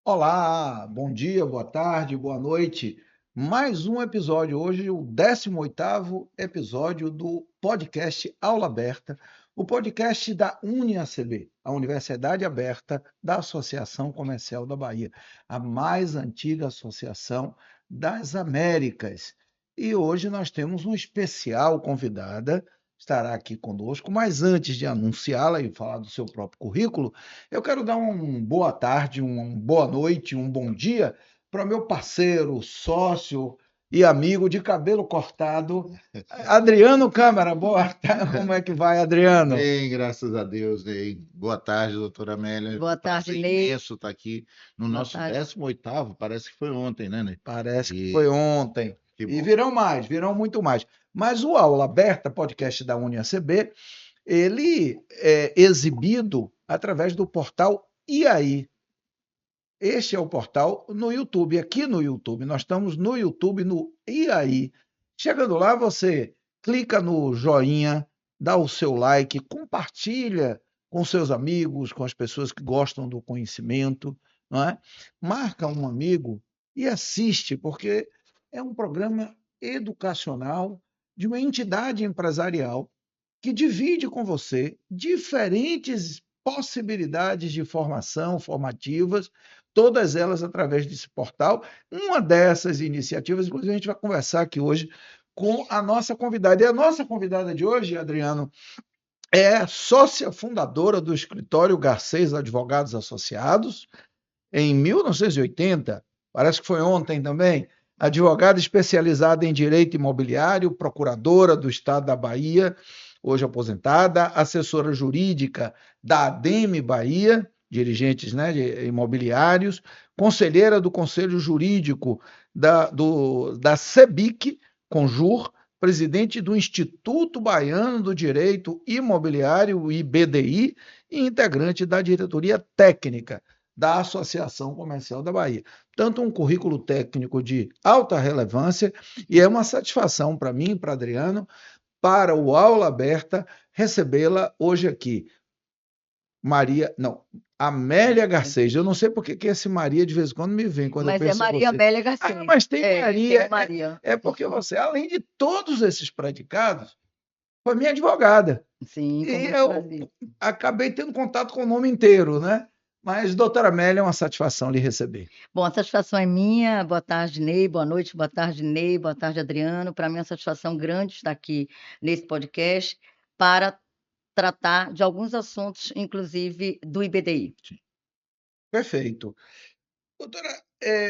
Olá, bom dia, boa tarde, boa noite. Mais um episódio hoje, o 18º episódio do podcast Aula Aberta, o podcast da UniACB, a Universidade Aberta da Associação Comercial da Bahia, a mais antiga associação das Américas. E hoje nós temos uma especial convidada, estará aqui conosco, mas antes de anunciá-la e falar do seu próprio currículo, eu quero dar uma boa tarde, uma boa noite, um bom dia para o meu parceiro, sócio e amigo de cabelo cortado, Adriano Câmara. Boa tarde. Como é que vai, Adriano? Bem, graças a Deus. Bem. Boa tarde, doutora Amélia. Boa tarde, Prazer Ney. imenso estar aqui no Boa nosso tarde. 18º, parece que foi ontem, né, Ney? Parece que foi E ontem. que E bom. virão mais, virão muito mais. Mas o Aula Aberta, podcast da UniACB, ele é exibido através do portal E aí? Este é o portal no YouTube, aqui no YouTube. Nós estamos no YouTube, no E aí? Chegando lá, você clica no joinha, dá o seu like, compartilha com seus amigos, com as pessoas que gostam do conhecimento, não é? Marca um amigo e assiste, porque é um programa educacional de uma entidade empresarial que divide com você diferentes possibilidades de formação, formativas, todas elas através desse portal. Uma dessas iniciativas, inclusive, a gente vai conversar aqui hoje com a nossa convidada. E a nossa convidada de hoje, Adriano, é sócia fundadora do escritório Garcês Advogados Associados, em 1980, parece que foi ontem também, advogada especializada em direito imobiliário, procuradora do Estado da Bahia, hoje aposentada, assessora jurídica da ADEME Bahia, dirigentes, né, de imobiliários, conselheira do Conselho Jurídico da CEBIC, Conjur, presidente do Instituto Baiano do Direito Imobiliário, o IBDI, e integrante da diretoria técnica da Associação Comercial da Bahia. Tanto um currículo técnico de alta relevância, e é uma satisfação para mim, para Adriano, para o Aula Aberta, recebê-la hoje aqui. Maria, não, Amélia Garcês. Eu não sei porque que esse Maria de vez em quando me vem quando eu Mas é penso em Maria você. Amélia Ah, Garcês. mas tem Maria. Tem Maria. É porque você, além de todos esses predicados, foi minha advogada. Sim, com E muito eu prazer. acabei tendo contato com o nome inteiro, né? Mas, doutora Amélia, é uma satisfação lhe receber. Bom, a satisfação é minha. Boa tarde, Ney. Boa noite, boa tarde, Ney. Boa tarde, Adriano. Para mim é uma satisfação grande estar aqui nesse podcast para tratar de alguns assuntos, inclusive do IBDI. Perfeito. Doutora,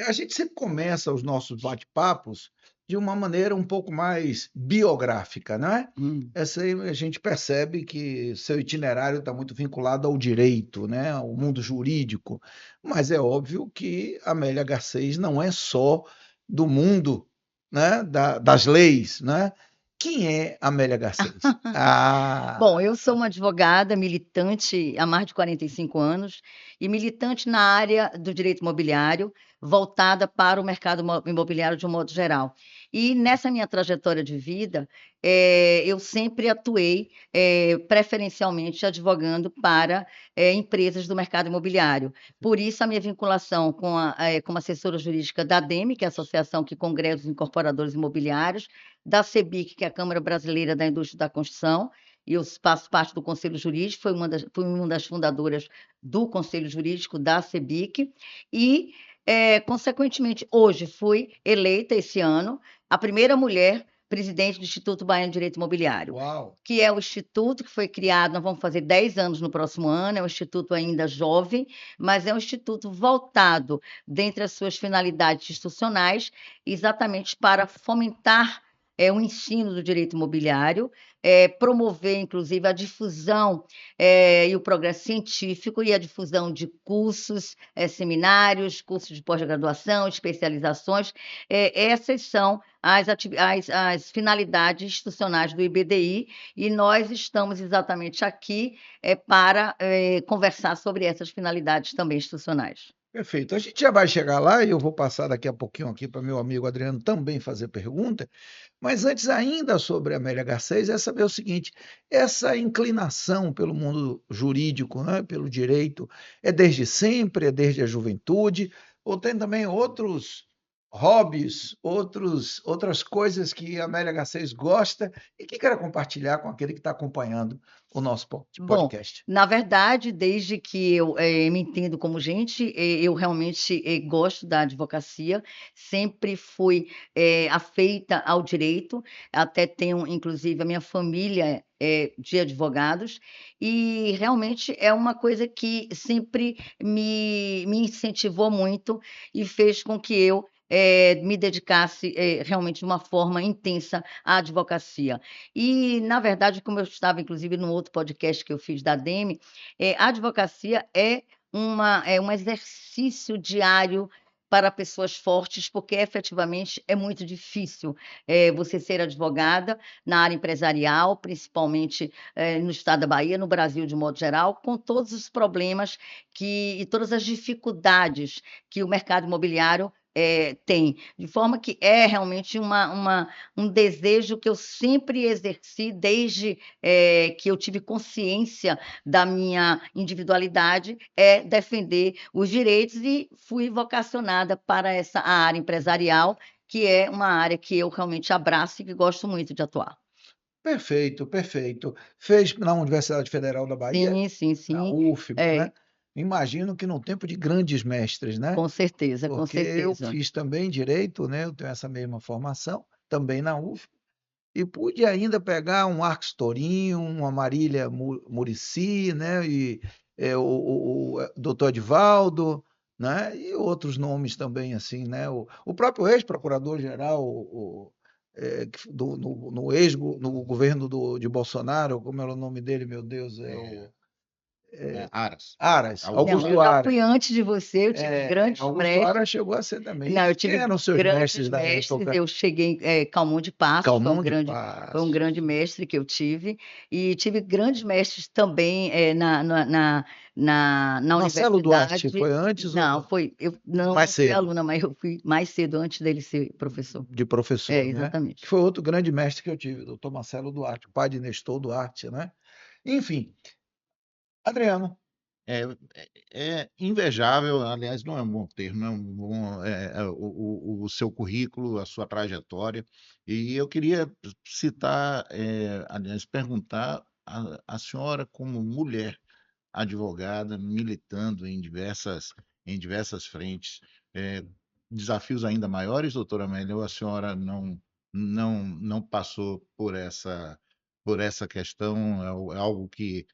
a gente sempre começa os nossos bate-papos de uma maneira um pouco mais biográfica, não é? Essa aí a gente percebe que seu itinerário está muito vinculado ao direito, né? Ao mundo jurídico, mas é óbvio que Amélia Garcês não é só do mundo, né? Das leis, né? Quem é Amélia Garcês? Bom, eu sou uma advogada militante há mais de 45 anos e militante na área do direito imobiliário, voltada para o mercado imobiliário de um modo geral. E nessa minha trajetória de vida, eu sempre atuei preferencialmente advogando para empresas do mercado imobiliário. Por isso, a minha vinculação como assessora jurídica da ADEME, que é a Associação que congrega os incorporadores imobiliários, da CEBIC, que é a Câmara Brasileira da Indústria da Construção, e eu faço parte do Conselho Jurídico, fui uma das fundadoras do Conselho Jurídico da CEBIC, e, consequentemente, hoje fui eleita esse ano a primeira mulher presidente do Instituto Baiano de Direito Imobiliário, Uau! que é o instituto que foi criado, nós vamos fazer 10 anos no próximo ano, é um instituto ainda jovem, mas é um instituto voltado, dentre as suas finalidades institucionais, exatamente para fomentar o ensino do direito imobiliário, promover, inclusive, a difusão e o progresso científico e a difusão de cursos, seminários, cursos de pós-graduação, especializações. Essas são as finalidades institucionais do IBDI e nós estamos exatamente aqui para conversar sobre essas finalidades também institucionais. Perfeito. A gente já vai chegar lá e eu vou passar daqui a pouquinho aqui para meu amigo Adriano também fazer pergunta. Mas antes ainda sobre a Amélia Garcês, é saber o seguinte: essa inclinação pelo mundo jurídico, né, pelo direito, é desde sempre, é desde a juventude, ou tem também outros hobbies, outras coisas que a Amélia Garcês gosta e que quer compartilhar com aquele que está acompanhando o nosso Bom, podcast? na verdade, desde que eu me entendo como gente, eu realmente gosto da advocacia, sempre fui afeita ao direito, até tenho, inclusive, a minha família de advogados, e realmente é uma coisa que sempre me incentivou muito e fez com que eu me dedicasse realmente de uma forma intensa à advocacia. E, na verdade, como eu estava, inclusive, no outro podcast que eu fiz da Demi, a advocacia é um exercício diário para pessoas fortes, porque efetivamente é muito difícil você ser advogada na área empresarial, principalmente no estado da Bahia, no Brasil de modo geral, com todos os problemas e todas as dificuldades que o mercado imobiliário tem, de forma que é realmente um desejo que eu sempre exerci desde que eu tive consciência da minha individualidade, é defender os direitos e fui vocacionada para essa área empresarial, que é uma área que eu realmente abraço e que gosto muito de atuar. Perfeito, perfeito. Fez na Universidade Federal da Bahia, Sim, sim, na sim. UFBA, É, né? Imagino que num tempo de grandes mestres, né? com certeza, com Porque eu certeza. fiz também direito, né? Eu tenho essa mesma formação, também na UFBA, e pude ainda pegar um Arcos Torinho, uma Marília Muricy, né? E o doutor Edivaldo, né? E outros nomes também, assim, né? O próprio ex-procurador-geral, no governo de Bolsonaro, como era o nome dele, meu Deus, Aras. Aras, Não, Augusto eu já Aras. fui antes de você, eu tive grandes Augusto mestres. Aras chegou a ser também. Não, eu Quem tive eram os seus grandes mestres da mestres, época? eu cheguei, Calmon de Passos Calmon de foi um Passos. grande mestre que eu tive, e tive grandes mestres também na Marcelo Duarte universidade. foi antes Não, ou eu não mais fui cedo, aluna, mas eu fui mais cedo antes dele ser professor. de É, professor, né? Que exatamente. foi outro grande mestre que eu tive, doutor Marcelo Duarte, pai de Nestor Duarte, né? Enfim, Adriano, É, é invejável, aliás, não é um bom termo, não é um bom, o seu currículo, a sua trajetória. E eu queria citar, aliás, perguntar a senhora, como mulher advogada, militando em diversas frentes, eh, desafios ainda maiores, doutora Amélia, ou a senhora não passou por essa questão, é algo que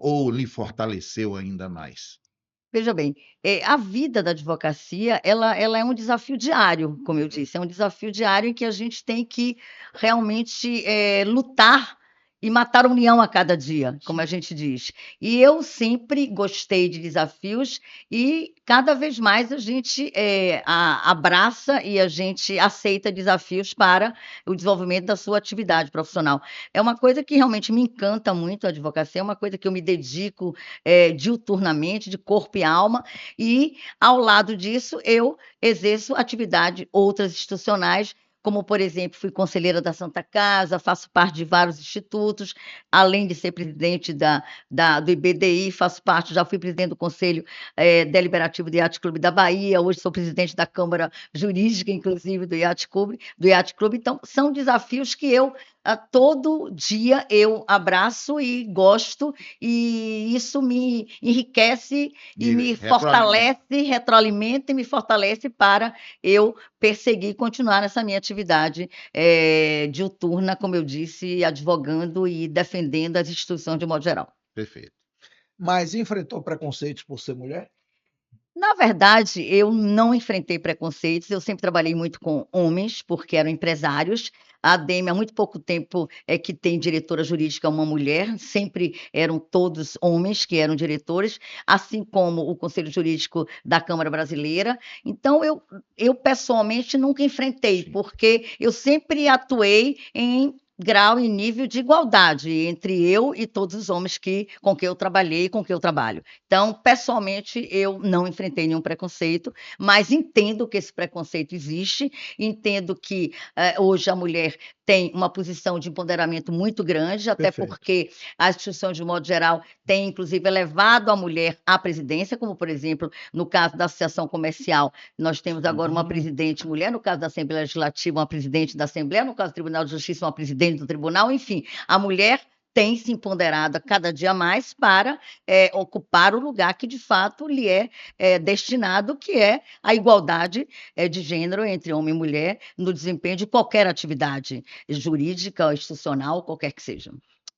ou lhe fortaleceu ainda mais? Veja bem, a vida da advocacia, ela é um desafio diário, como eu disse, é um desafio diário em que a gente tem que realmente lutar e matar um leão a cada dia, como a gente diz. E eu sempre gostei de desafios e cada vez mais a gente abraça e a gente aceita desafios para o desenvolvimento da sua atividade profissional. É uma coisa que realmente me encanta muito a advocacia, é uma coisa que eu me dedico diuturnamente, de corpo e alma, e ao lado disso eu exerço atividade outras institucionais, como, por exemplo, fui conselheira da Santa Casa, faço parte de vários institutos, além de ser presidente do IBDI, já fui presidente do Conselho Deliberativo do Yacht Clube da Bahia, hoje sou presidente da Câmara Jurídica, inclusive, do Yacht Clube. Então, são desafios que todo dia eu abraço e gosto, e isso me enriquece e E me retroalimenta. fortalece, retroalimenta e me fortalece para eu perseguir e continuar nessa minha atividade diuturna, como eu disse, advogando e defendendo as instituições de modo geral. Perfeito. mas enfrentou preconceitos por ser mulher? Na verdade, eu não enfrentei preconceitos, eu sempre trabalhei muito com homens, porque eram empresários. A ADEME, há muito pouco tempo, é que tem diretora jurídica uma mulher, sempre eram todos homens que eram diretores, assim como o Conselho Jurídico da Câmara Brasileira. Então, eu pessoalmente nunca enfrentei, Sim. porque eu sempre atuei em grau e nível de igualdade entre eu e todos os homens com quem eu trabalhei e com quem eu trabalho. Então, pessoalmente, eu não enfrentei nenhum preconceito, mas entendo que esse preconceito existe, entendo que hoje a mulher tem uma posição de empoderamento muito grande, até Perfeito. porque as instituições, de modo geral, têm, inclusive, elevado a mulher à presidência, como, por exemplo, no caso da Associação Comercial, nós temos agora uma presidente mulher, no caso da Assembleia Legislativa, uma presidente da Assembleia, no caso do Tribunal de Justiça, uma presidente do Tribunal, enfim, a mulher tem se empoderado cada dia mais para ocupar o lugar que, de fato, lhe é destinado, que é a igualdade de gênero entre homem e mulher no desempenho de qualquer atividade jurídica, institucional, qualquer que seja.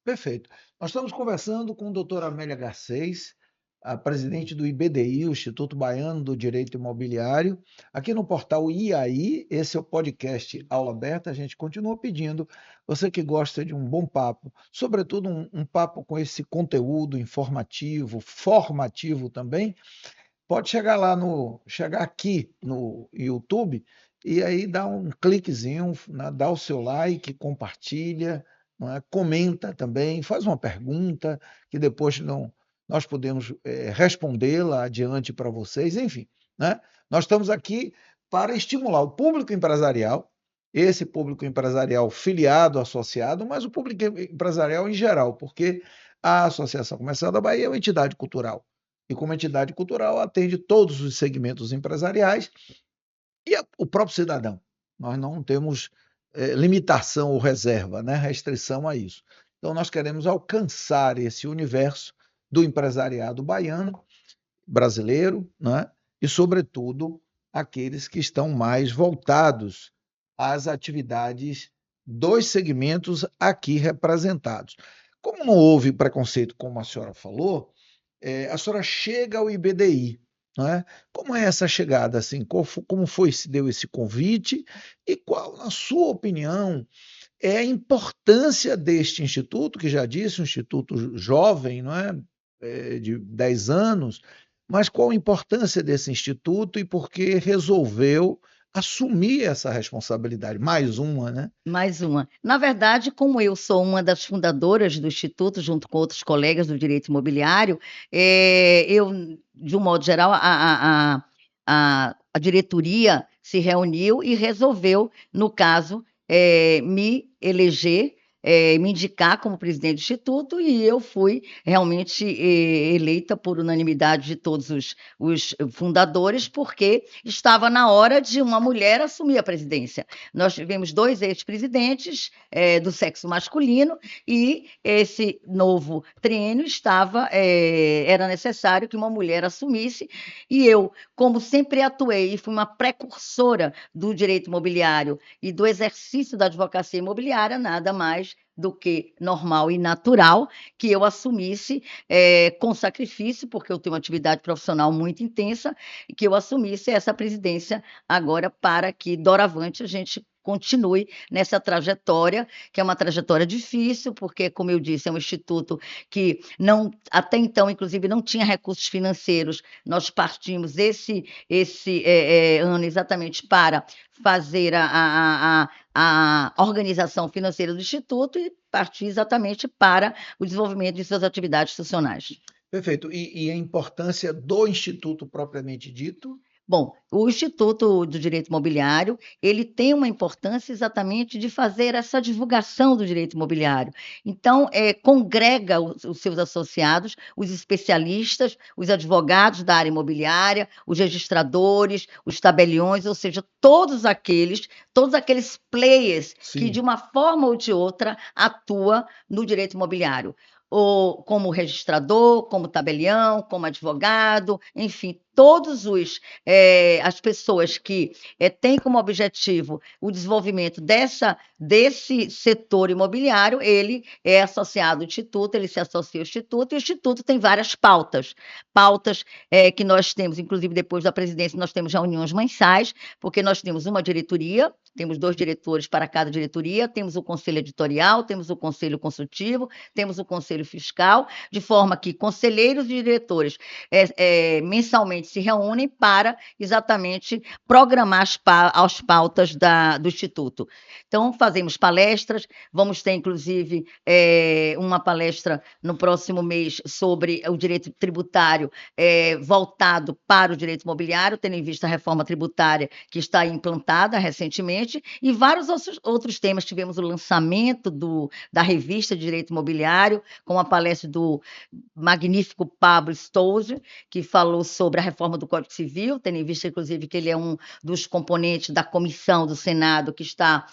Perfeito. Nós estamos conversando com a doutora Amélia Garcês, a presidente do IBDI, o Instituto Baiano do Direito Imobiliário, aqui no portal IAI. Esse é o podcast Aula Aberta. A gente continua pedindo, você que gosta de um bom papo, sobretudo um papo com esse conteúdo informativo, formativo também, pode chegar aqui no YouTube e aí dar um cliquezinho, né, dá o seu like, compartilha, não é? Comenta também, faz uma pergunta que depois nós podemos respondê-la adiante para vocês, enfim, né? Nós estamos aqui para estimular o público empresarial, esse público empresarial filiado, associado, mas o público empresarial em geral, porque a Associação Comercial da Bahia é uma entidade cultural. E como entidade cultural atende todos os segmentos empresariais e o próprio cidadão. Nós não temos limitação ou reserva, né? Restrição a isso. Então, nós queremos alcançar esse universo do empresariado baiano, brasileiro, né? E, sobretudo, aqueles que estão mais voltados às atividades dos segmentos aqui representados. Como não houve preconceito, como a senhora falou, a senhora chega ao IBDI, não é? Como é essa chegada, assim? Como se deu esse convite e qual, na sua opinião, é a importância deste instituto, que já disse, um instituto jovem, não é? De 10 anos, mas qual a importância desse instituto e por que resolveu assumir essa responsabilidade? Mais uma, né? Mais uma. Na verdade, como eu sou uma das fundadoras do Instituto, junto com outros colegas do direito imobiliário, eu, de um modo geral, a diretoria se reuniu e resolveu, no caso, me eleger, me indicar como presidente do Instituto, e eu fui realmente eleita por unanimidade de todos os fundadores, porque estava na hora de uma mulher assumir a presidência. Nós tivemos 2 ex-presidentes do sexo masculino, e esse novo triênio era necessário que uma mulher assumisse, e eu, como sempre atuei e fui uma precursora do direito imobiliário e do exercício da advocacia imobiliária, nada mais do que normal e natural que eu assumisse com sacrifício, porque eu tenho uma atividade profissional muito intensa, e que eu assumisse essa presidência agora para que, doravante, a gente continue nessa trajetória, que é uma trajetória difícil, porque, como eu disse, é um instituto que até então, inclusive, não tinha recursos financeiros. Nós partimos esse ano exatamente para fazer a organização financeira do Instituto e partir exatamente para o desenvolvimento de suas atividades institucionais. Perfeito. E a importância do Instituto propriamente dito? Bom, o Instituto do Direito Imobiliário, ele tem uma importância exatamente de fazer essa divulgação do direito imobiliário. Então, congrega os seus associados, os especialistas, os advogados da área imobiliária, os registradores, os tabeliões, ou seja, todos aqueles players que, de uma forma ou de outra, atuam no direito imobiliário. Ou como registrador, como tabelião, como advogado, enfim, todos as pessoas que têm como objetivo o desenvolvimento desse setor imobiliário, ele é associado ao Instituto, ele se associa ao Instituto, e o Instituto tem várias pautas que nós temos, inclusive depois da presidência, nós temos reuniões mensais, porque nós temos uma diretoria, temos 2 diretores para cada diretoria, temos o conselho editorial, temos o conselho consultivo, temos o conselho fiscal, de forma que conselheiros e diretores mensalmente mensalmente se reúnem para exatamente programar as pautas do Instituto. Então, fazemos palestras, vamos ter, inclusive, uma palestra no próximo mês sobre o direito tributário voltado para o direito imobiliário, tendo em vista a reforma tributária que está implantada recentemente, e vários outros temas. Tivemos o lançamento da revista de Direito Imobiliário, com a palestra do magnífico Pablo Stouge, que falou sobre a reforma do Código Civil, tendo em vista, inclusive, que ele é um dos componentes da comissão do Senado que está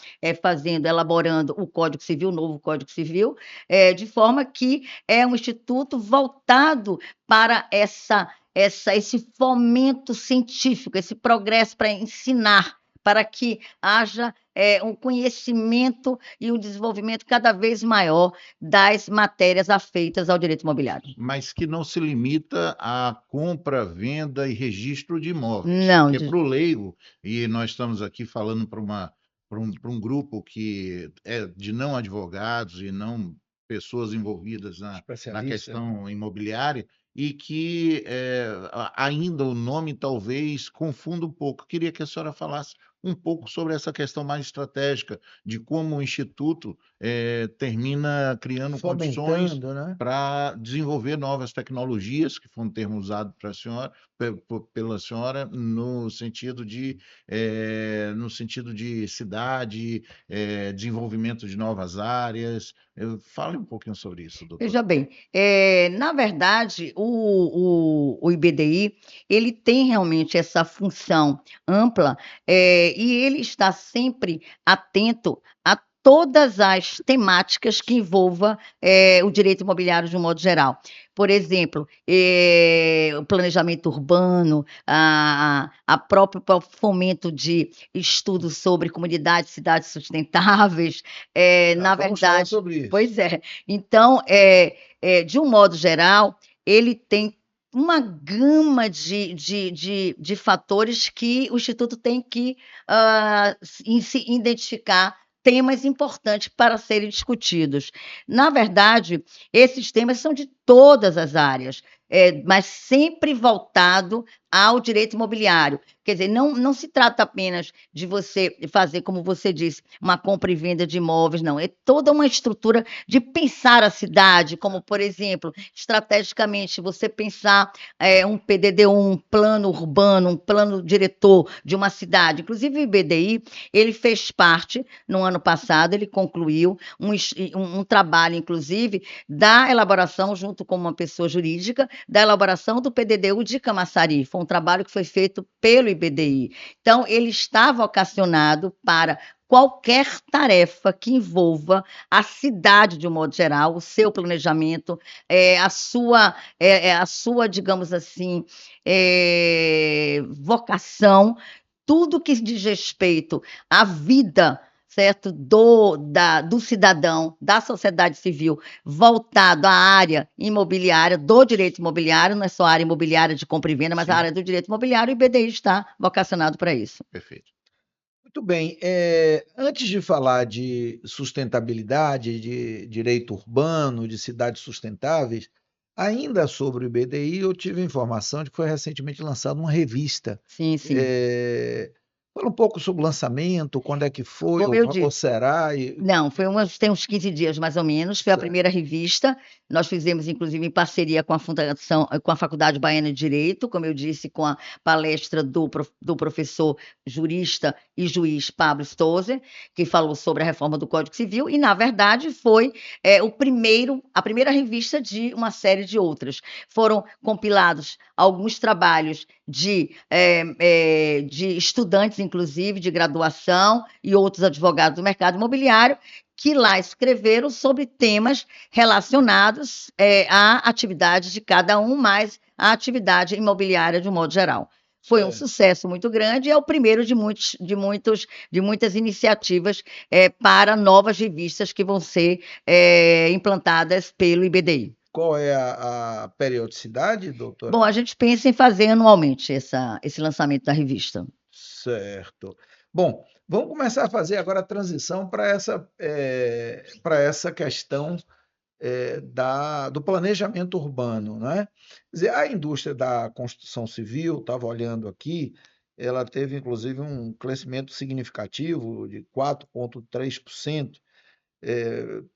elaborando o Código Civil, o novo Código Civil, de forma que é um instituto voltado para esse fomento científico, esse progresso para ensinar, para que haja um conhecimento e um desenvolvimento cada vez maior das matérias afeitas ao direito imobiliário. Mas que não se limita à compra, venda e registro de imóveis. Não. Porque para o leigo, e nós estamos aqui falando para um grupo que é de não advogados e não pessoas envolvidas na questão imobiliária, e que ainda o nome talvez confunda um pouco. Queria que a senhora falasse um pouco sobre essa questão mais estratégica, de como o Instituto termina criando condições, né, para desenvolver novas tecnologias, que foi um termo usado pela senhora, no sentido de cidade, desenvolvimento de novas áreas. Fale um pouquinho sobre isso, doutor. Veja bem, na verdade, o IBDI, ele tem realmente essa função ampla, e ele está sempre atento a todas as temáticas que envolvam o direito imobiliário de um modo geral. Por exemplo, o planejamento urbano, a próprio fomento de estudos sobre comunidades, cidades sustentáveis, na Vamos falar verdade. sobre isso. Pois é. Então, de um modo geral, ele tem uma gama de fatores que o Instituto tem que se identificar temas importantes para serem discutidos. Na verdade, esses temas são de todas as áreas, mas sempre voltado ao direito imobiliário. Quer dizer, não se trata apenas de você fazer, como você disse, uma compra e venda de imóveis, não. É toda uma estrutura de pensar a cidade, como, por exemplo, estrategicamente, você pensar um PDD1, um plano urbano, um plano diretor de uma cidade. Inclusive, o IBDI, ele fez parte, no ano passado, ele concluiu um trabalho, inclusive, da elaboração, junto com uma pessoa jurídica, da elaboração do PDD1 de Camaçari. Foi um trabalho que foi feito pelo IBDI. Então, ele está vocacionado para qualquer tarefa que envolva a cidade de um modo geral, o seu planejamento, a sua, digamos assim, vocação, tudo que diz respeito à vida, certo, do cidadão, da sociedade civil, voltado à área imobiliária, do direito imobiliário, não é só a área imobiliária de compra e venda, mas Sim. a área do direito imobiliário, e o IBDI está vocacionado para isso. Perfeito. Muito bem. Antes de falar de sustentabilidade, de direito urbano, de cidades sustentáveis, ainda sobre o IBDI, eu tive a informação de que foi recentemente lançada uma revista. Sim, sim. Fala um pouco sobre o lançamento, quando é que foi, Como eu ou disse. será? Não, tem uns 15 dias mais ou menos, foi a primeira revista. Nós fizemos, inclusive, em parceria com a Fundação, com a Faculdade Baiana de Direito, como eu disse, com a palestra do professor jurista e juiz Pablo Stouze, que falou sobre a reforma do Código Civil, e, na verdade, foi a primeira revista de uma série de outras. Foram compilados alguns trabalhos de estudantes, inclusive, de graduação, e outros advogados do mercado imobiliário, que lá escreveram sobre temas relacionados à atividade de cada um, mais à atividade imobiliária de um modo geral. Foi um sucesso muito grande e é o primeiro de muitas iniciativas para novas revistas que vão ser implantadas pelo IBDI. Qual é a periodicidade, doutora? Bom, a gente pensa em fazer anualmente esse lançamento da revista. Certo. Bom, vamos começar a fazer agora a transição para essa questão do planejamento urbano, né? Quer dizer, a indústria da construção civil, estava olhando aqui, ela teve inclusive um crescimento significativo de 4,3%,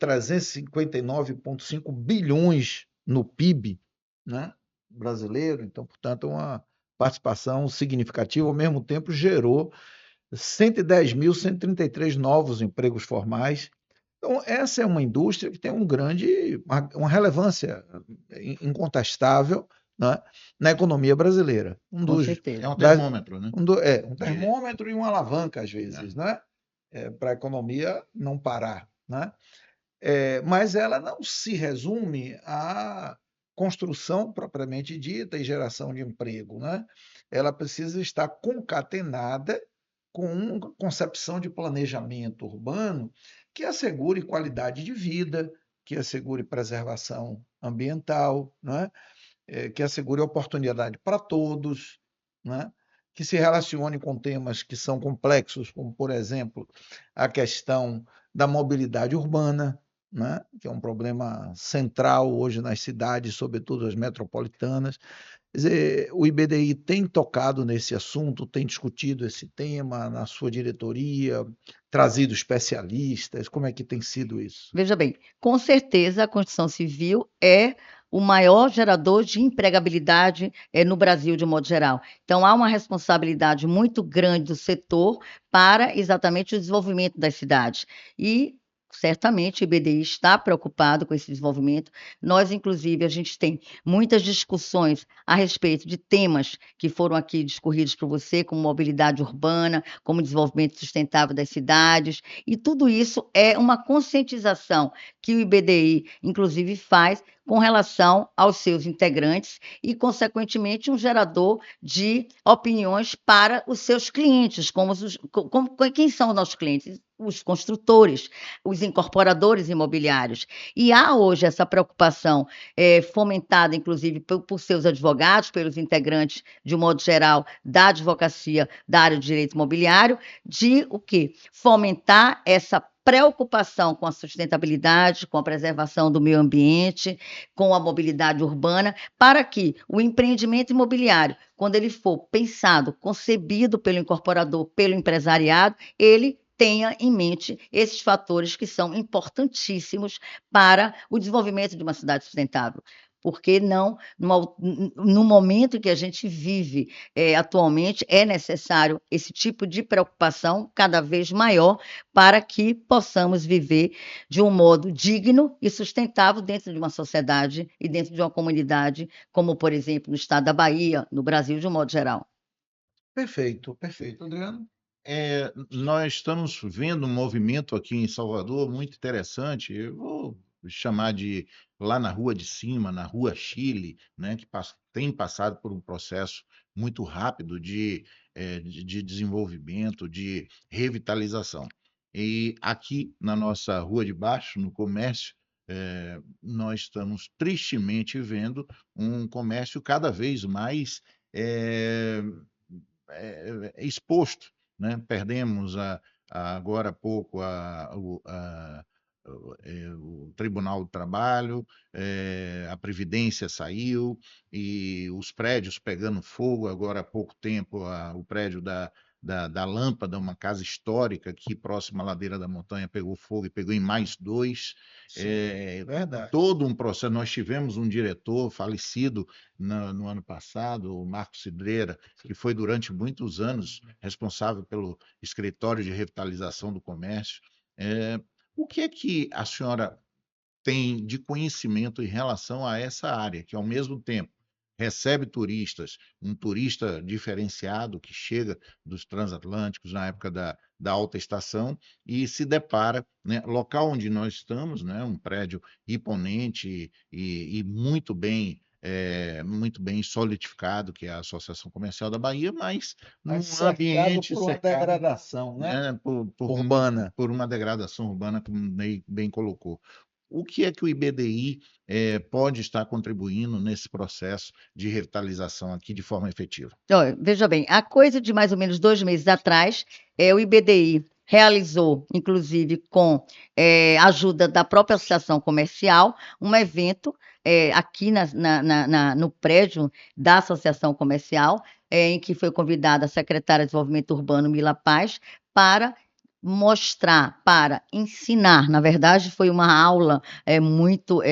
359,5 bilhões no PIB, né, brasileiro. Então, portanto, uma participação significativa, ao mesmo tempo gerou 110.133 novos empregos formais. Então, essa é uma indústria que tem uma relevância incontestável, né, na economia brasileira. Com certeza. É um termômetro, né? Um termômetro e uma alavanca, às vezes, né? Para a economia não parar, né? Mas ela não se resume à construção propriamente dita e geração de emprego, né? Ela precisa estar concatenada com uma concepção de planejamento urbano que assegure qualidade de vida, que assegure preservação ambiental, né? Que assegure oportunidade para todos, né? Que se relacione com temas que são complexos, como, por exemplo, a questão da mobilidade urbana, né? Que é um problema central hoje nas cidades, sobretudo as metropolitanas. Quer dizer, o IBDI tem tocado nesse assunto, tem discutido esse tema na sua diretoria, trazido especialistas. Como é que tem sido isso? Veja bem, com certeza a construção civil é o maior gerador de empregabilidade no Brasil, de modo geral. Então, há uma responsabilidade muito grande do setor para exatamente o desenvolvimento das cidades. E certamente o IBDI está preocupado com esse desenvolvimento. Nós, inclusive, a gente tem muitas discussões a respeito de temas que foram aqui discorridos por você, como mobilidade urbana, como desenvolvimento sustentável das cidades, e tudo isso é uma conscientização que o IBDI, inclusive, faz com relação aos seus integrantes e, consequentemente, um gerador de opiniões para os seus clientes. Quem são os nossos clientes? Os construtores, os incorporadores imobiliários. E há hoje essa preocupação fomentada, inclusive, por seus advogados, pelos integrantes, de um modo geral, da advocacia da área de direito imobiliário, de o quê? Fomentar essa preocupação com a sustentabilidade, com a preservação do meio ambiente, com a mobilidade urbana, para que o empreendimento imobiliário, quando ele for pensado, concebido pelo incorporador, pelo empresariado, ele tenha em mente esses fatores que são importantíssimos para o desenvolvimento de uma cidade sustentável. Porque não, no momento que a gente vive atualmente, é necessário esse tipo de preocupação cada vez maior para que possamos viver de um modo digno e sustentável dentro de uma sociedade e dentro de uma comunidade, como, por exemplo, no estado da Bahia, no Brasil, de um modo geral. Perfeito, perfeito. Adriano? Nós estamos vendo um movimento aqui em Salvador muito interessante. Eu vou chamar de lá na Rua de Cima, na Rua Chile, né, que tem passado por um processo muito rápido de desenvolvimento, de revitalização. E aqui na nossa Rua de Baixo, no comércio, nós estamos tristemente vendo um comércio cada vez mais exposto, né? Perdemos agora há pouco o Tribunal do Trabalho, a Previdência saiu e os prédios pegando fogo. Agora há pouco tempo o prédio da Lâmpada, uma casa histórica aqui próxima à ladeira da montanha, pegou fogo e pegou em mais 2. Verdade. Todo um processo. Nós tivemos um diretor falecido no ano passado, o Marcos Cidreira, que foi durante muitos anos responsável pelo escritório de revitalização do comércio. O que é que a senhora tem de conhecimento em relação a essa área, que ao mesmo tempo recebe turistas, um turista diferenciado que chega dos transatlânticos na época da alta estação e se depara, né, local onde nós estamos, né, um prédio imponente e muito bem solidificado, que é a Associação Comercial da Bahia, mas num ambiente por uma degradação, né? Urbana. Por uma degradação urbana, como Ney bem colocou. O que é que o IBDI pode estar contribuindo nesse processo de revitalização aqui de forma efetiva? Olha, veja bem, há coisa de mais ou menos 2 meses atrás, o IBDI realizou, inclusive com ajuda da própria Associação Comercial, um evento aqui no prédio da Associação Comercial, em que foi convidada a secretária de Desenvolvimento Urbano, Mila Paz, para mostrar, para ensinar. Na verdade, foi uma aula muito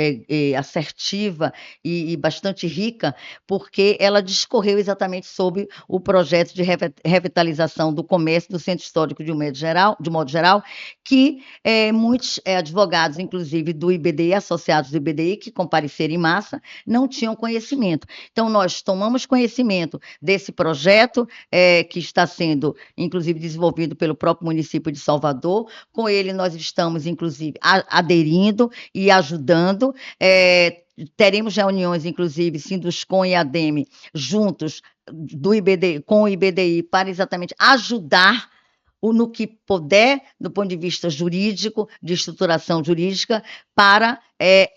assertiva e bastante rica, porque ela discorreu exatamente sobre o projeto de revitalização do comércio do Centro Histórico de modo geral, que muitos advogados, inclusive do IBDI, associados do IBDI, que compareceram em massa, não tinham conhecimento. Então, nós tomamos conhecimento desse projeto, que está sendo, inclusive, desenvolvido pelo próprio município de Salvador. Com ele, nós estamos, inclusive, aderindo e ajudando. Teremos reuniões, inclusive, Sinduscom e ADEME, juntos com o IBDI, para exatamente ajudar no que puder, do ponto de vista jurídico, de estruturação jurídica, para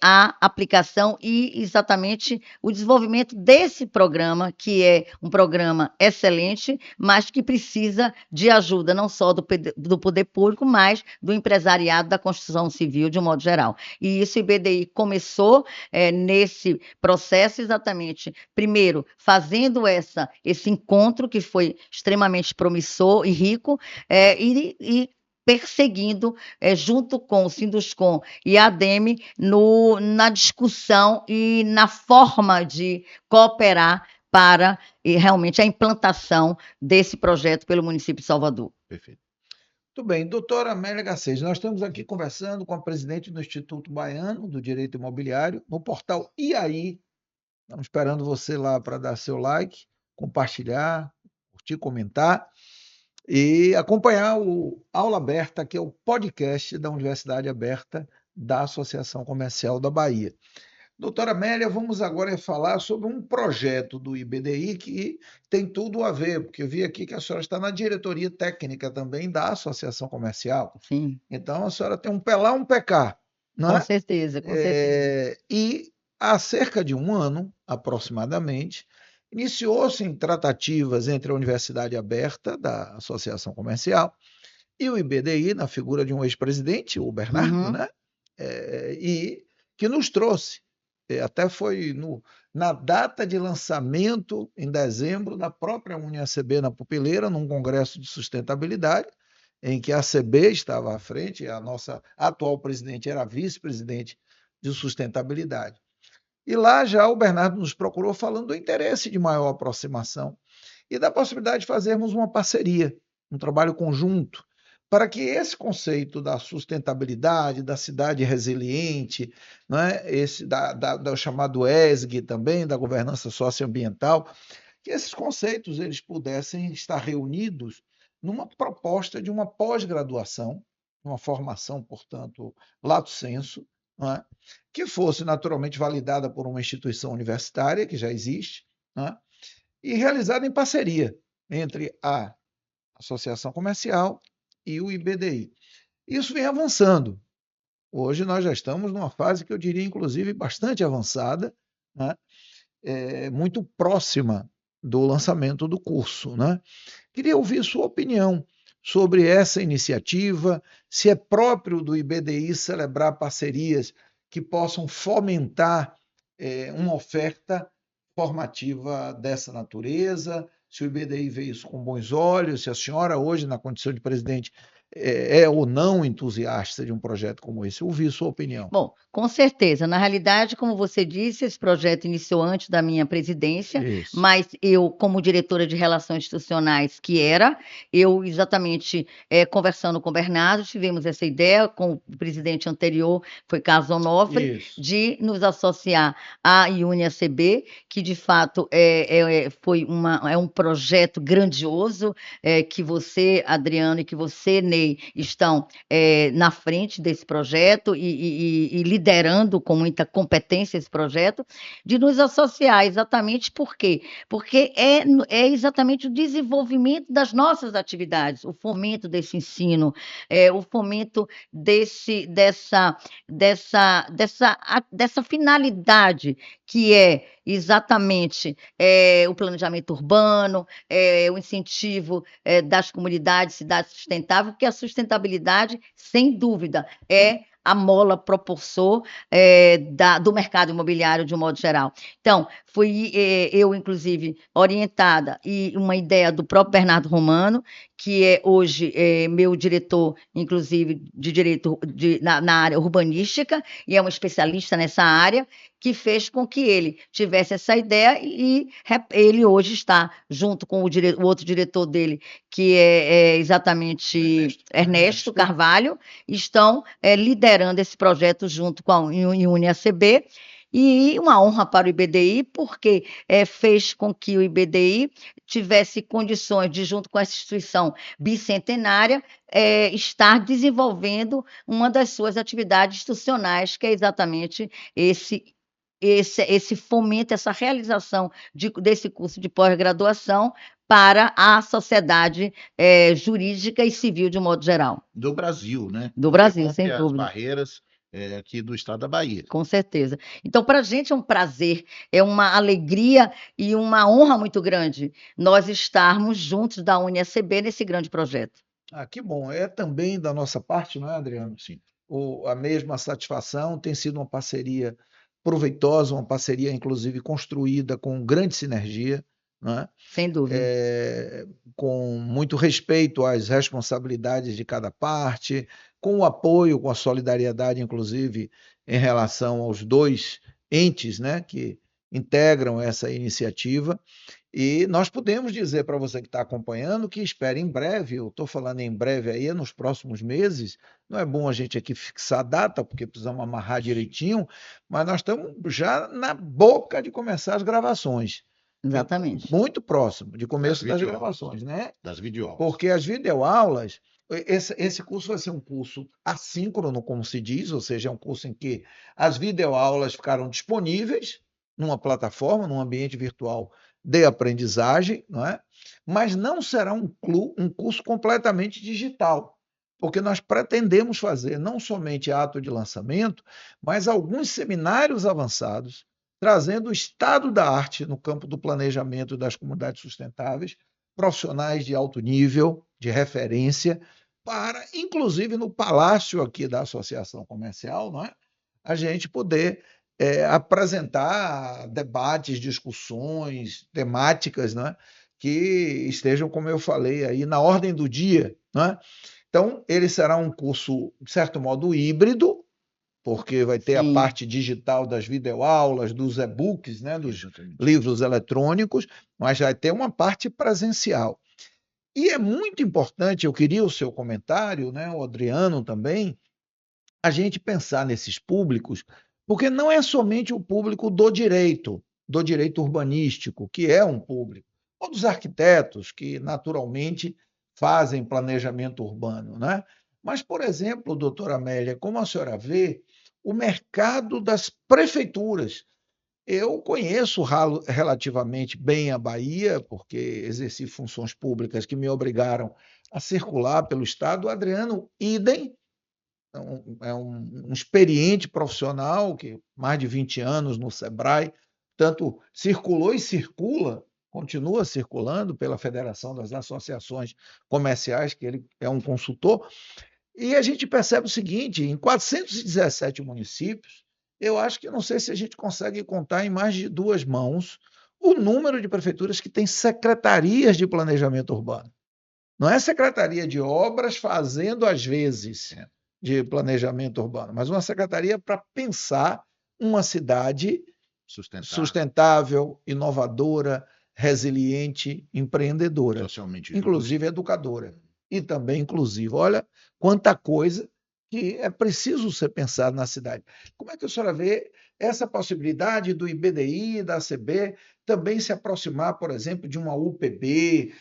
a aplicação e exatamente o desenvolvimento desse programa, que é um programa excelente, mas que precisa de ajuda não só do poder público, mas do empresariado, da construção civil, de um modo geral. E isso o IBDI começou nesse processo exatamente, primeiro, fazendo esse encontro, que foi extremamente promissor e rico, e perseguindo, junto com o Sinduscom e a ADEME, na discussão e na forma de cooperar para realmente a implantação desse projeto pelo município de Salvador. Perfeito. Muito bem, doutora Amélia Garcês, nós estamos aqui conversando com a presidente do Instituto Baiano do Direito Imobiliário, no portal IAI. Estamos esperando você lá para dar seu like, compartilhar, curtir, comentar e acompanhar o Aula Aberta, que é o podcast da Universidade Aberta da Associação Comercial da Bahia. Doutora Amélia, vamos agora falar sobre um projeto do IBDI que tem tudo a ver, porque eu vi aqui que a senhora está na diretoria técnica também da Associação Comercial. Sim. Então, a senhora tem um P lá, um PK, não é? Com certeza, com certeza. E há cerca de um ano, aproximadamente, iniciou-se em tratativas entre a Universidade Aberta da Associação Comercial e o IBDI, na figura de um ex-presidente, o Bernardo, né? E que nos trouxe. Até foi na data de lançamento, em dezembro, da própria UniACB na Pupileira, num congresso de sustentabilidade, em que a ACB estava à frente, a nossa atual presidente era vice-presidente de sustentabilidade. E lá já o Bernardo nos procurou falando do interesse de maior aproximação e da possibilidade de fazermos uma parceria, um trabalho conjunto, para que esse conceito da sustentabilidade, da cidade resiliente, né, do chamado ESG também, da governança socioambiental, que esses conceitos eles pudessem estar reunidos numa proposta de uma pós-graduação, uma formação, portanto, lato sensu, né, que fosse naturalmente validada por uma instituição universitária, que já existe, né, e realizada em parceria entre a Associação Comercial e o IBDI. Isso vem avançando. Hoje nós já estamos numa fase que eu diria, inclusive, bastante avançada, né? Muito próxima do lançamento do curso, né? Queria ouvir sua opinião sobre essa iniciativa, se é próprio do IBDI celebrar parcerias que possam fomentar uma oferta formativa dessa natureza, se o IBDI vê isso com bons olhos, se a senhora hoje, na condição de presidente, é ou não entusiasta de um projeto como esse. Ouvir sua opinião. Bom, com certeza. Na realidade, como você disse, esse projeto iniciou antes da minha presidência, Isso. mas eu, como diretora de Relações Institucionais, eu exatamente conversando com o Bernardo, tivemos essa ideia com o presidente anterior, foi Carlos Onofre, Isso. de nos associar à UniACB, que de fato é um projeto grandioso, que você, Adriano, e que você, Ney, estão na frente desse projeto e liderando com muita competência esse projeto, de nos associar exatamente por quê? Porque é exatamente o desenvolvimento das nossas atividades, o fomento desse ensino, o fomento dessa finalidade que é exatamente o planejamento urbano, o incentivo das comunidades, cidade sustentável, porque sustentabilidade, sem dúvida, é a mola propulsor do mercado imobiliário de um modo geral. Então, fui eu, inclusive, orientada, e uma ideia do próprio Bernardo Romano, que é hoje meu diretor, inclusive, de direito na área urbanística, e é um especialista nessa área, que fez com que ele tivesse essa ideia e ele hoje está, junto com o outro diretor dele, que é exatamente Ernesto Carvalho, estão liderando esse projeto junto com a UniACB, e uma honra para o IBDI, porque fez com que o IBDI tivesse condições de, junto com essa instituição bicentenária, estar desenvolvendo uma das suas atividades institucionais, que é exatamente esse fomento, essa realização desse curso de pós-graduação para a sociedade jurídica e civil de um modo geral. Do Brasil, né? Do Brasil, sem dúvida. As barreiras aqui do estado da Bahia. Com certeza. Então, para a gente é um prazer, é uma alegria e uma honra muito grande nós estarmos juntos da UniACB nesse grande projeto. Que bom. É também da nossa parte, não é, Adriano? Sim. A mesma satisfação, tem sido uma parceria proveitosa, uma parceria, inclusive, construída com grande sinergia, não é? Sem dúvida. Com muito respeito às responsabilidades de cada parte, com o apoio, com a solidariedade, inclusive, em relação aos dois entes, né, que integram essa iniciativa. E nós podemos dizer para você que está acompanhando que espere em breve, eu estou falando em breve aí, nos próximos meses, não é bom a gente aqui fixar a data, porque precisamos amarrar direitinho, mas nós estamos já na boca de começar as gravações. Exatamente. Muito próximo de começo das gravações, né? Das videoaulas. Porque as videoaulas, esse curso vai ser um curso assíncrono, como se diz, ou seja, é um curso em que as videoaulas ficaram disponíveis numa plataforma, num ambiente virtual de aprendizagem, não é? Mas não será um curso completamente digital, porque nós pretendemos fazer não somente ato de lançamento, mas alguns seminários avançados, trazendo o estado da arte no campo do planejamento das comunidades sustentáveis, profissionais de alto nível, de referência, para, inclusive no palácio aqui da Associação Comercial, não é? A gente poder apresentar debates, discussões, temáticas, né, que estejam, como eu falei, aí na ordem do dia. Né? Então, ele será um curso, de certo modo, híbrido, porque vai ter a parte digital das videoaulas, dos e-books, né, dos livros eletrônicos, mas vai ter uma parte presencial. E é muito importante, eu queria o seu comentário, né, o Adriano também, a gente pensar nesses públicos, porque não é somente o público do direito urbanístico, que é um público, ou dos arquitetos, que naturalmente fazem planejamento urbano, né? Mas, por exemplo, doutora Amélia, como a senhora vê, o mercado das prefeituras. Eu conheço relativamente bem a Bahia, porque exerci funções públicas que me obrigaram a circular pelo Estado. O Adriano, idem, é um experiente profissional, que mais de 20 anos no Sebrae, tanto circulou e circula, continua circulando pela Federação das Associações Comerciais, que ele é um consultor, e a gente percebe o seguinte, em 417 municípios, eu acho que não sei se a gente consegue contar em mais de 2 mãos o número de prefeituras que têm secretarias de planejamento urbano. Não é secretaria de obras fazendo, às vezes, de planejamento urbano, mas uma secretaria para pensar uma cidade sustentável, inovadora, resiliente, empreendedora, socialmente inclusive educadora e também inclusiva. Olha quanta coisa que é preciso ser pensado na cidade. Como é que a senhora vê essa possibilidade do IBDI, da ACB, também se aproximar, por exemplo, de uma UPB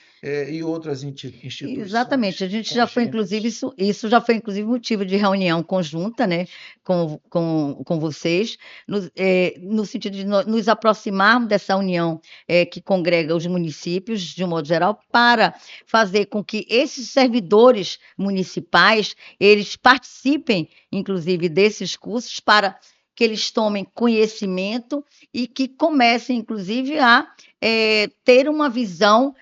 e outras instituições? Exatamente, a gente já foi, inclusive, isso já foi, inclusive, motivo de reunião conjunta, né, com vocês, no sentido de nos aproximarmos dessa união que congrega os municípios, de um modo geral, para fazer com que esses servidores municipais, eles participem, inclusive, desses cursos, para que eles tomem conhecimento e que comecem, inclusive, a ter uma visão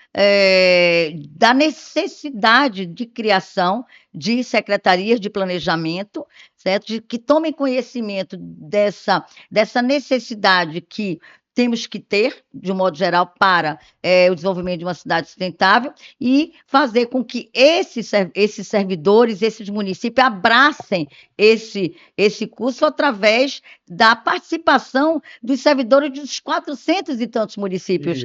da necessidade de criação de secretarias de planejamento, certo? Que tomem conhecimento dessa necessidade que temos que ter, de um modo geral, para o desenvolvimento de uma cidade sustentável e fazer com que esses servidores, esses municípios abracem esse curso através da participação dos servidores dos 400 e tantos municípios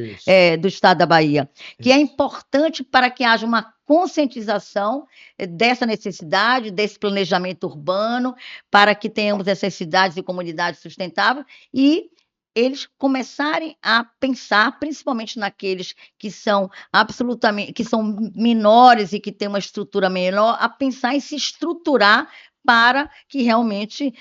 do estado da Bahia, que é importante para que haja uma conscientização dessa necessidade, desse planejamento urbano, para que tenhamos essas cidades e comunidades sustentáveis e eles começarem a pensar, principalmente naqueles que são menores e que têm uma estrutura menor, a pensar em se estruturar para que realmente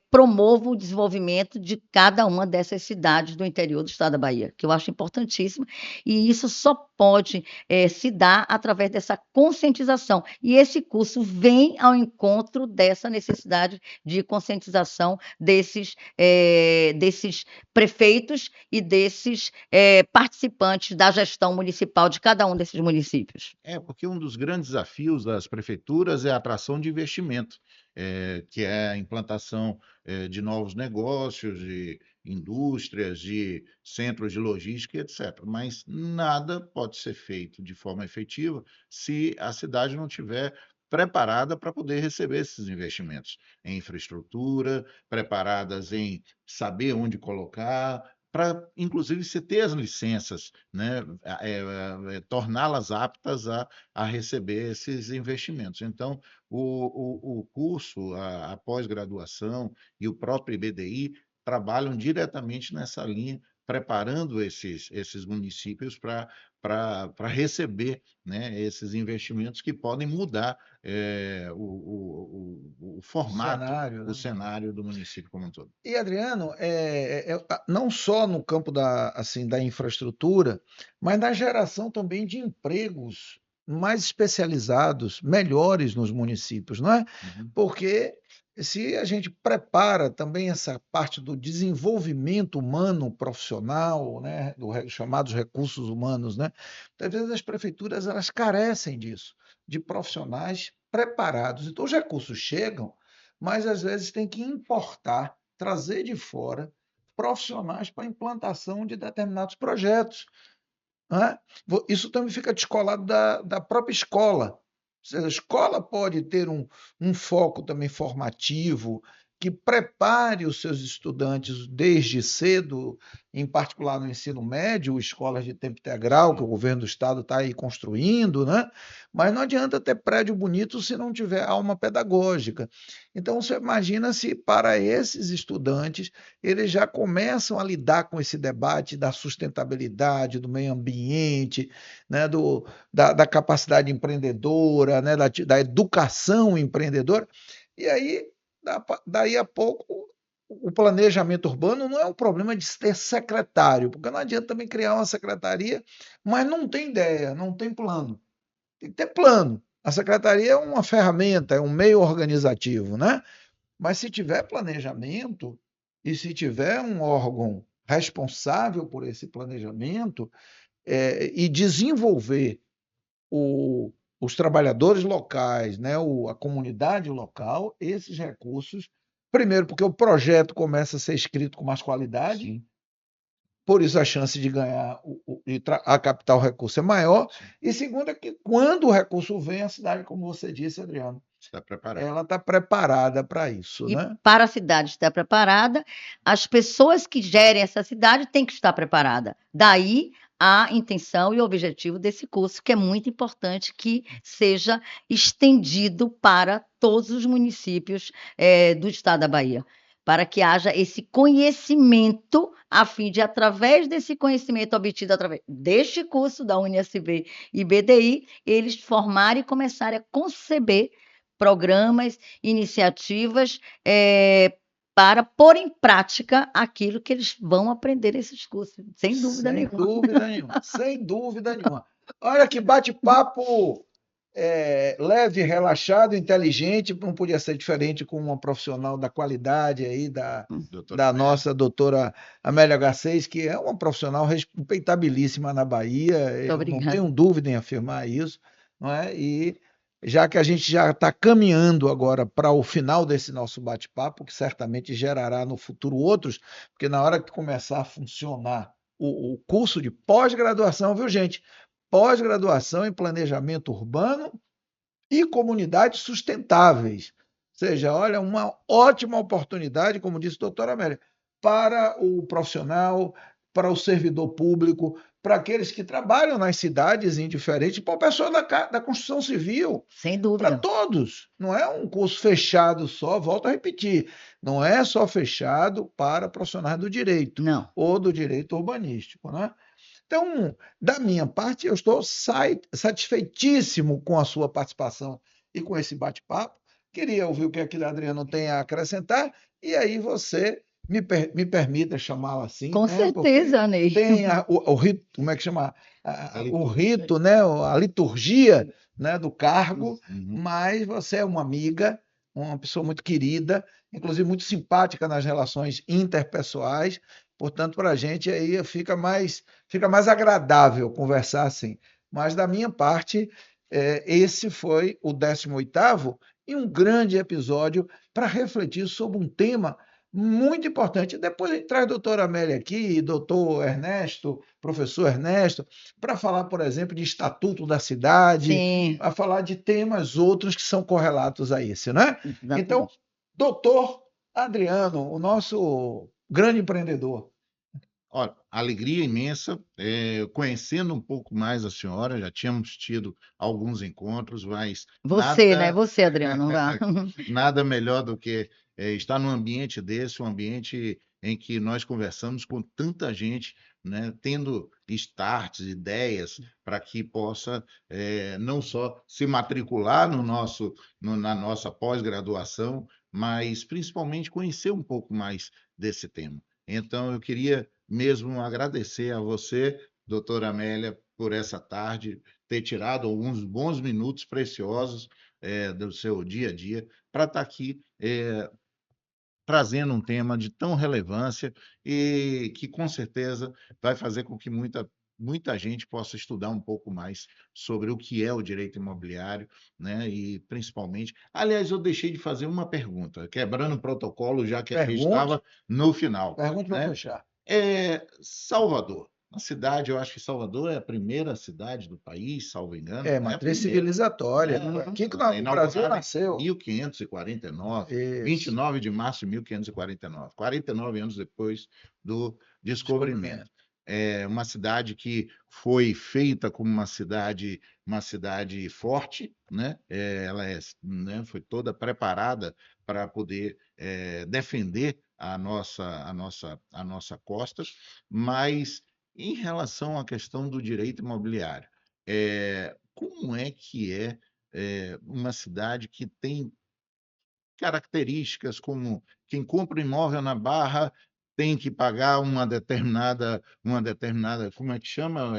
promova o desenvolvimento de cada uma dessas cidades do interior do estado da Bahia, que eu acho importantíssimo, e isso só pode se dar através dessa conscientização. E esse curso vem ao encontro dessa necessidade de conscientização desses prefeitos e desses participantes da gestão municipal de cada um desses municípios. Porque um dos grandes desafios das prefeituras é a atração de investimento, que é a implantação de novos negócios, de indústrias, de centros de logística, etc. Mas nada pode ser feito de forma efetiva se a cidade não tiver preparada para poder receber esses investimentos em infraestrutura, preparadas em saber onde colocar, para, inclusive, se ter as licenças, né, torná-las aptas a receber esses investimentos. Então, o curso, a pós-graduação e o próprio IBDI trabalham diretamente nessa linha, preparando esses municípios para receber, né, esses investimentos que podem mudar o formato, cenário, né? o cenário do município como um todo. E, Adriano, não só no campo da infraestrutura, mas na geração também de empregos mais especializados, melhores nos municípios, não é? Uhum. Porque se a gente prepara também essa parte do desenvolvimento humano profissional, né, dos chamados recursos humanos, né, às vezes as prefeituras elas carecem disso, de profissionais preparados. Então os recursos chegam, mas às vezes tem que importar, trazer de fora profissionais para a implantação de determinados projetos, né? Isso também fica descolado da própria escola. Ou seja, a escola pode ter um foco também formativo, que prepare os seus estudantes desde cedo, em particular no ensino médio, escolas de tempo integral, que o governo do estado está aí construindo, né? Mas não adianta ter prédio bonito se não tiver alma pedagógica. Então, você imagina se para esses estudantes, eles já começam a lidar com esse debate da sustentabilidade, do meio ambiente, né? da capacidade empreendedora, né? da educação empreendedora, e aí daí a pouco, o planejamento urbano não é um problema de ter secretário, porque não adianta também criar uma secretaria, mas não tem ideia, não tem plano. Tem que ter plano. A secretaria é uma ferramenta, é um meio organizativo, né? Mas se tiver planejamento e se tiver um órgão responsável por esse planejamento e desenvolver os trabalhadores locais, né, a comunidade local, esses recursos, primeiro porque o projeto começa a ser escrito com mais qualidade, sim, por isso a chance de ganhar a captar o recurso é maior, sim, e segundo é que quando o recurso vem, a cidade, como você disse, Adriano, ela está preparada para isso. E né? para a cidade estar preparada, as pessoas que gerem essa cidade têm que estar preparadas. Daí a intenção e o objetivo desse curso, que é muito importante que seja estendido para todos os municípios do estado da Bahia, para que haja esse conhecimento, a fim de, através desse conhecimento obtido através deste curso da UniSB e BDI, eles formarem e começarem a conceber programas, iniciativas para pôr em prática aquilo que eles vão aprender nesses cursos, sem dúvida nenhuma. Sem dúvida nenhuma. Olha que bate-papo leve, relaxado, inteligente, não podia ser diferente com uma profissional da qualidade aí da nossa doutora Amélia Garcês, que é uma profissional respeitabilíssima na Bahia, eu não tenho dúvida em afirmar isso, não é? E já que a gente já está caminhando agora para o final desse nosso bate-papo, que certamente gerará no futuro outros, porque na hora que começar a funcionar o curso de pós-graduação, viu, gente? Pós-graduação em planejamento urbano e comunidades sustentáveis. Ou seja, olha, uma ótima oportunidade, como disse a doutora Amélia, para o profissional, para o servidor público, para aqueles que trabalham nas cidades indiferentes, para o pessoal da construção civil. Sem dúvida. Para todos. Não é um curso fechado só, volto a repetir, não é só fechado para profissionais do direito Não. ou do direito urbanístico, né? Então, da minha parte, eu estou satisfeitíssimo com a sua participação e com esse bate-papo. Queria ouvir o que aqui a Adriano tem a acrescentar, e aí você me permita chamá-la assim. Com certeza, Ney. Tem o rito, como é que chama? O rito, né? A liturgia, né, do cargo, mas você é uma amiga, uma pessoa muito querida, inclusive muito simpática nas relações interpessoais. Portanto, para a gente aí fica mais agradável conversar assim. Mas da minha parte, esse foi o 18º e um grande episódio para refletir sobre um tema muito importante. Depois a gente traz a doutora Amélia aqui, doutor Ernesto, professor Ernesto, para falar, por exemplo, de estatuto da cidade, para falar de temas outros que são correlatos a esse, né? Exatamente. Então, doutor Adriano, o nosso grande empreendedor. Olha, alegria imensa, conhecendo um pouco mais a senhora, já tínhamos tido alguns encontros, mas Você, né? Você, Adriano. nada melhor do que estar num ambiente desse, um ambiente em que nós conversamos com tanta gente, né, tendo starts, ideias, para que possa não só se matricular na nossa pós-graduação, mas principalmente conhecer um pouco mais desse tema. Então, eu queria mesmo agradecer a você, doutora Amélia, por essa tarde, ter tirado alguns bons minutos preciosos do seu dia a dia para estar aqui trazendo um tema de tão relevância e que, com certeza, vai fazer com que muita gente possa estudar um pouco mais sobre o que é o direito imobiliário, né? E, principalmente... Aliás, eu deixei de fazer uma pergunta, quebrando o protocolo, já que a gente estava no final. Pergunte para fechar. Salvador. A cidade, eu acho que Salvador é a primeira cidade do país, salvo engano. Matriz civilizatória. Aqui que o Brasil nasceu. 1549, 29 de março de 1549, 49 anos depois do descobrimento. É uma cidade que foi feita como uma cidade forte, né? Ela foi toda preparada para poder defender a nossa costa, mas em relação à questão do direito imobiliário, como é que uma cidade que tem características como quem compra imóvel na Barra tem que pagar uma determinada, como é que chama?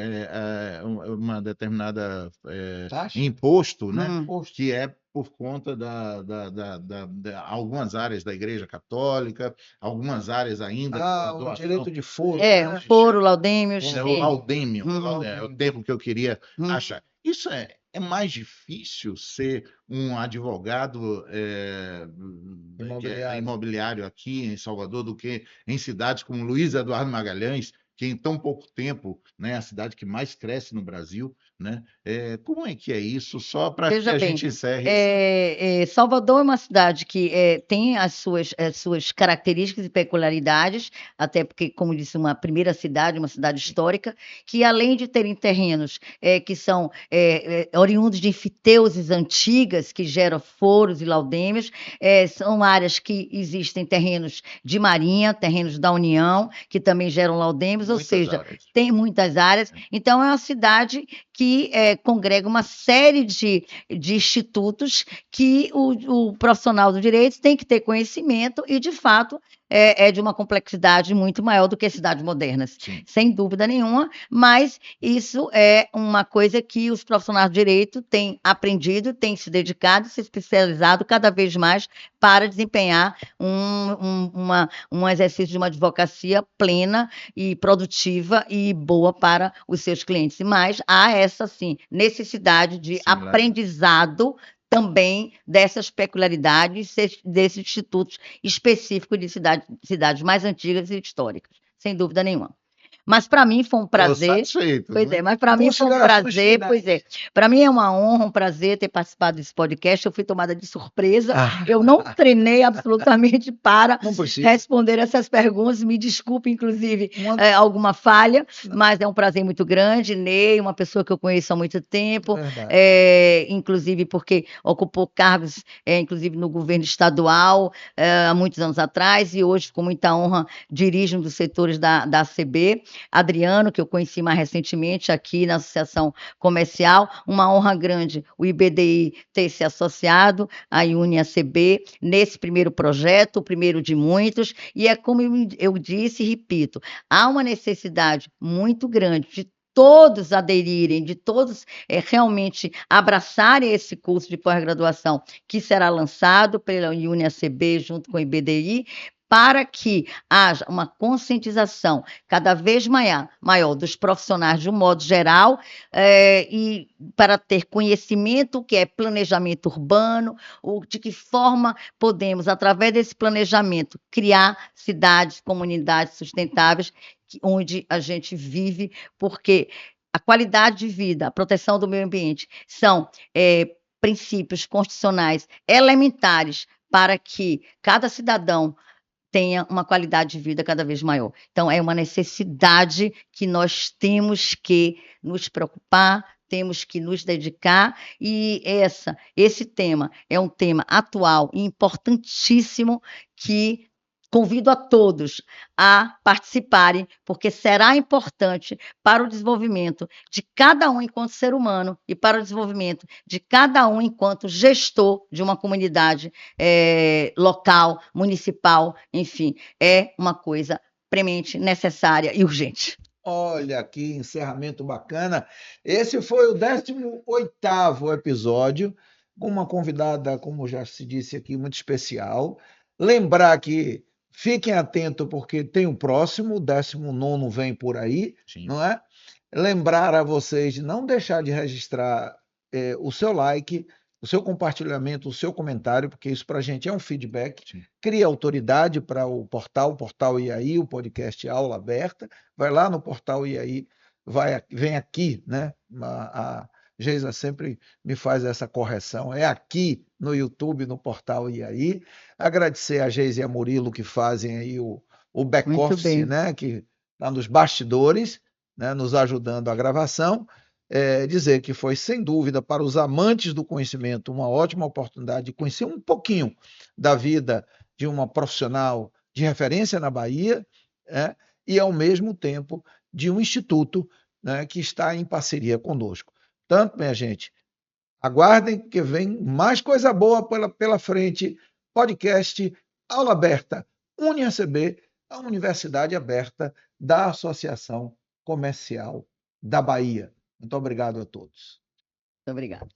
Uma determinada imposto, né? Que é por conta de algumas áreas da Igreja Católica, algumas áreas ainda... o direito de foro. O foro, laudêmio. O laudêmio, é o termo que eu queria achar. Isso é mais difícil ser um advogado imobiliário aqui em Salvador do que em cidades como Luiz Eduardo Magalhães, que em tão pouco tempo, né, é a cidade que mais cresce no Brasil, né? Como é que é isso? Só para que a gente encerre. Salvador é uma cidade que tem as suas características e peculiaridades, até porque, como disse, uma primeira cidade, uma cidade histórica, que além de terem terrenos que são oriundos de enfiteuses antigas, que geram foros e laudêmios, são áreas que existem terrenos de marinha, terrenos da União, que também geram laudêmios, ou seja, tem muitas áreas. Então, é uma cidade que congrega uma série de institutos que o profissional do direito tem que ter conhecimento e, de fato, é de uma complexidade muito maior do que cidades modernas, Sim. sem dúvida nenhuma, mas isso é uma coisa que os profissionais de direito têm aprendido, têm se dedicado, se especializado cada vez mais para desempenhar um exercício de uma advocacia plena e produtiva e boa para os seus clientes. Mas há essa, sim, necessidade de Similar. aprendizado também dessas peculiaridades, desses institutos específicos de cidades mais antigas e históricas, sem dúvida nenhuma. Mas para mim foi um Tô prazer. satisfeito, Pois né? é, mas para mim foi um Considerações prazer, pois é. finais. Para mim é uma honra, um prazer ter participado desse podcast. Eu fui tomada de surpresa. Ah, Eu não treinei absolutamente para não precisa. responder essas perguntas. Me desculpe, inclusive, Uma- alguma falha, mas é um prazer muito grande. Ney, uma pessoa que eu conheço há muito tempo, Verdade. inclusive porque ocupou cargos, inclusive no governo estadual, há muitos anos atrás, e hoje, com muita honra, dirige um dos setores da ACB. Adriano, que eu conheci mais recentemente aqui na Associação Comercial, uma honra grande o IBDI ter se associado à UniACB nesse primeiro projeto, o primeiro de muitos, e é como eu disse e repito, há uma necessidade muito grande de todos aderirem, de todos realmente abraçarem esse curso de pós-graduação que será lançado pela UniACB junto com o IBDI, para que haja uma conscientização cada vez maior dos profissionais de um modo geral, e para ter conhecimento o que é planejamento urbano, de que forma podemos, através desse planejamento, criar cidades, comunidades sustentáveis onde a gente vive, porque a qualidade de vida, a proteção do meio ambiente são princípios constitucionais elementares para que cada cidadão tenha uma qualidade de vida cada vez maior. Então, é uma necessidade que nós temos que nos preocupar, temos que nos dedicar, e esse tema é um tema atual e importantíssimo que convido a todos a participarem, porque será importante para o desenvolvimento de cada um enquanto ser humano e para o desenvolvimento de cada um enquanto gestor de uma comunidade local, municipal, enfim, é uma coisa premente necessária e urgente. Olha que encerramento bacana. Esse foi o 18º episódio, com uma convidada, como já se disse aqui, muito especial. Lembrar que fiquem atentos, porque tem o próximo, o 19º vem por aí, Sim. não é? Lembrar a vocês de não deixar de registrar o seu like, o seu compartilhamento, o seu comentário, porque isso para a gente é um feedback, Sim. cria autoridade para o portal IAI, o podcast Aula Aberta. Vai lá no portal IAI, vem aqui, né? A Geisa sempre me faz essa correção, é aqui no YouTube, no portal IAI. Agradecer a Geisa e a Murilo que fazem aí o back-office, né? Que está nos bastidores, né? Nos ajudando a gravação. Dizer que foi, sem dúvida, para os amantes do conhecimento, uma ótima oportunidade de conhecer um pouquinho da vida de uma profissional de referência na Bahia, e, ao mesmo tempo, de um instituto, né, que está em parceria conosco. Portanto, minha gente, aguardem que vem mais coisa boa pela frente. Podcast Aula Aberta, UniACB, a Universidade Aberta da Associação Comercial da Bahia. Muito obrigado a todos. Muito obrigada.